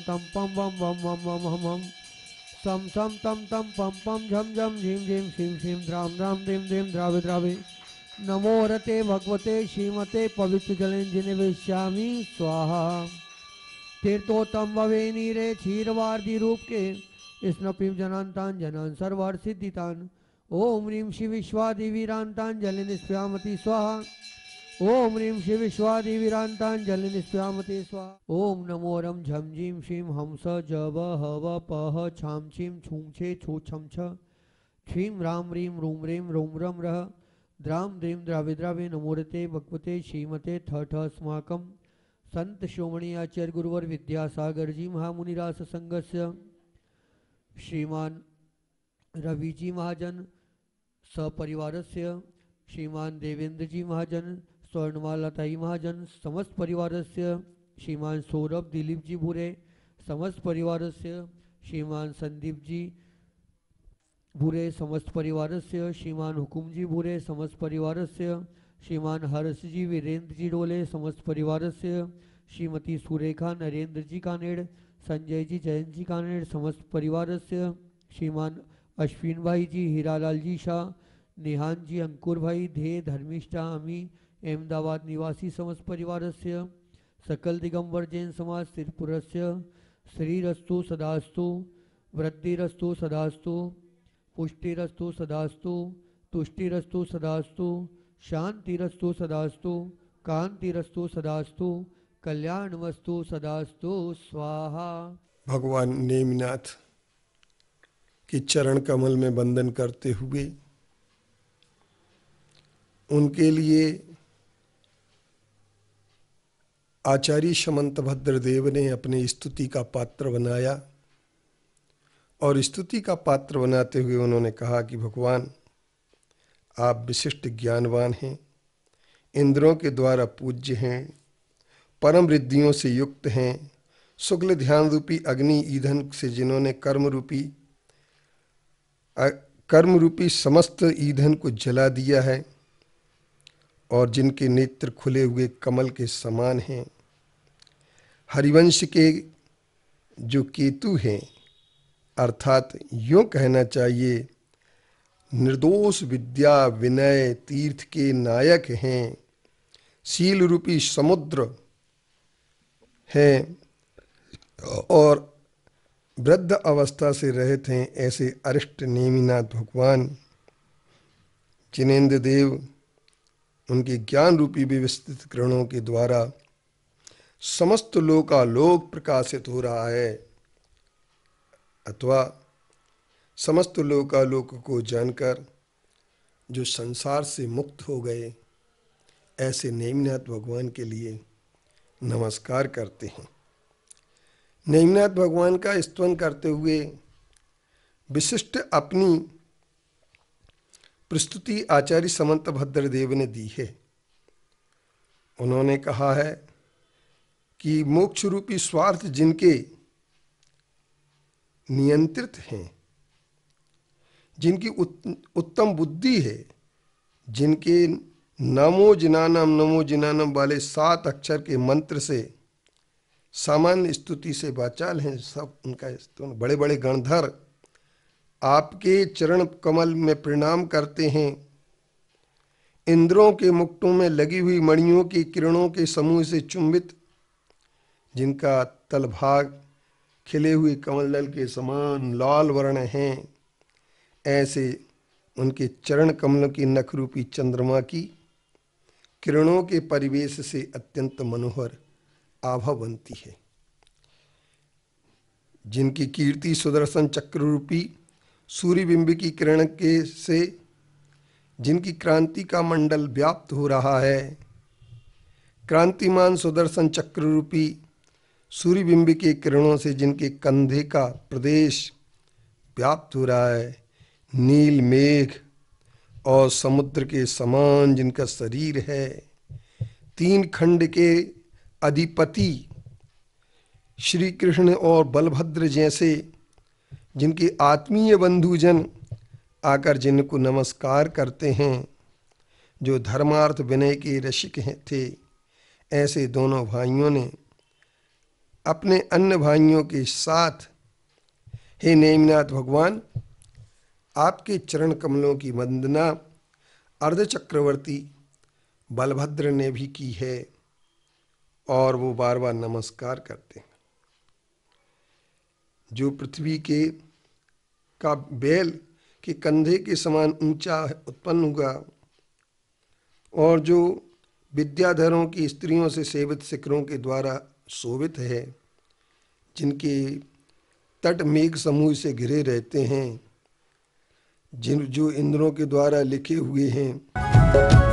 तम पम बम बम बम बम हम हम सम सम तम पम पम झम झम झीम झीम शीम शीम द्राम द्राम दीम दीम द्रावे द्रावे नमो रते भगवते श्रीमते पवित्र जलेंजिने वेश्यामी स्वाहा तीर्थोत्तम भवे नीरे क्षीरवार्धि रूप के स्नपिम जनांतान जनन सर्वर सिद्धितान ओम ह्रीं शिव विश्वादिवीरांतान जल निष्प्यामति स्वाहा ओम ह्रीं शिव विश्वादिवीरांतान जल निष्प्यामति स्वाहा ओम नमो रम झम झीम शीम हंस जब हव पह छाम छीम छूम छे छू छम छ क्षीम राम रीम रूम रेम रोम रम रह द्राम द्रीम द्रावि द्रावे नमोरते भगवते श्रीमते ठ ठ अस्माकं संत शिरोमणि आचार्य गुरुवर विद्यासागर जी महामुनिरास संघस्य श्रीमान रवि जी महाजन सपरिवारस्य श्रीमान देवेंद्र जी महाजन स्वर्णमालाताई महाजन समस्त परिवारस्य श्रीमान सौरभ दिलीप जी भूरे समस्त परिवारस्य श्रीमान संदीप जी भूरे समस्त परिवारस्य श्रीमान हुकुम जी भूरे समस्त परिवारस्य श्रीमान हर्ष जी वीरेंद्र जी डोले समस्त परिवारस्य श्रीमती सुरेखा नरेंद्र जी कानेड़ संजय जी जयंत जी कानेड़ समस्त परिवारस्य श्रीमान अश्विन भाई जी हीरालाल जी शाह निहान जी अंकुर भाई धे धर्मिष्ठा अमी अहमदाबाद निवासी समस्त परिवारस्य सकल दिगंबर जैन समाज त्रिपुरस्य श्रीरस्तु सदास्तु वृद्धिरस्तु सदास्तु पुष्टिरस्तु सदास्तु तुष्टिरस्तु सदास्तु शांतिरस्तु सदास्तु कांतिरस्तु सदास्तु कल्याणमस्तु सदास्तु स्वाहा। भगवान नेमिनाथ के चरण कमल में वंदन करते हुए उनके लिए आचार्य समंतभद्र देव ने अपनी स्तुति का पात्र बनाया और स्तुति का पात्र बनाते हुए उन्होंने कहा कि भगवान आप विशिष्ट ज्ञानवान हैं, इंद्रों के द्वारा पूज्य हैं, परम रिद्धियों से युक्त हैं, शुक्ल ध्यान रूपी अग्नि ईंधन से जिन्होंने कर्म रूपी समस्त ईंधन को जला दिया है और जिनके नेत्र खुले हुए कमल के समान हैं, हरिवंश के जो केतु हैं, अर्थात यूँ कहना चाहिए निर्दोष विद्या विनय तीर्थ के नायक हैं, शील रूपी समुद्र हैं और वृद्ध अवस्था से रहित हैं, ऐसे अरिष्ट नेमिनाथ भगवान जिनेन्द्र देव उनके ज्ञान रूपी व्यवस्थित किरणों के द्वारा समस्त लोकालोक प्रकाशित हो रहा है अथवा समस्त लोकालोक को जानकर जो संसार से मुक्त हो गए, ऐसे नेमिनाथ भगवान के लिए नमस्कार करते हैं। नेमिनाथ भगवान का स्तवन करते हुए विशिष्ट अपनी प्रस्तुति आचार्य समंतभद्र देव ने दी है। उन्होंने कहा है कि मोक्ष रूपी स्वार्थ जिनके नियंत्रित हैं, जिनकी उत्तम बुद्धि है, जिनके नमो जिनानम वाले 7 अक्षर के मंत्र से सामान्य स्तुति से वाचाल हैं, सब उनका स्तुति बड़े बड़े गणधर आपके चरण कमल में प्रणाम करते हैं। इंद्रों के मुकुटों में लगी हुई मणियों की किरणों के समूह से चुंबित, जिनका तलभाग खिले हुए कमलदल के समान लाल वर्ण हैं, ऐसे उनके चरण कमलों की नख रूपी चंद्रमा की किरणों के परिवेश से अत्यंत मनोहर आभा बनती है। जिनकी कीर्ति सुदर्शन चक्र रूपी सूर्यबिंब की किरण के से जिनकी क्रांति का मंडल व्याप्त हो रहा है, क्रांतिमान सुदर्शन चक्र रूपी सूर्यबिंब के किरणों से जिनके कंधे का प्रदेश व्याप्त हो रहा है, नील मेघ और समुद्र के समान जिनका शरीर है, 3 खंड के अधिपति श्री कृष्ण और बलभद्र जैसे जिनके आत्मीय बंधुजन आकर जिनको नमस्कार करते हैं, जो धर्मार्थ विनय के रसिक थे, ऐसे दोनों भाइयों ने अपने अन्य भाइयों के साथ हे नेमिनाथ भगवान, आपके चरण कमलों की वंदना अर्ध चक्रवर्ती बलभद्र ने भी की है और वो बार बार नमस्कार करते हैं। जो पृथ्वी के का बैल के कंधे के समान ऊंचा उत्पन्न हुआ और जो विद्याधरों की स्त्रियों से सेवित शिखरों के द्वारा शोभित है, जिनके तट मेघ समूह से घिरे रहते हैं, जो इंद्रों के द्वारा लिखे हुए हैं,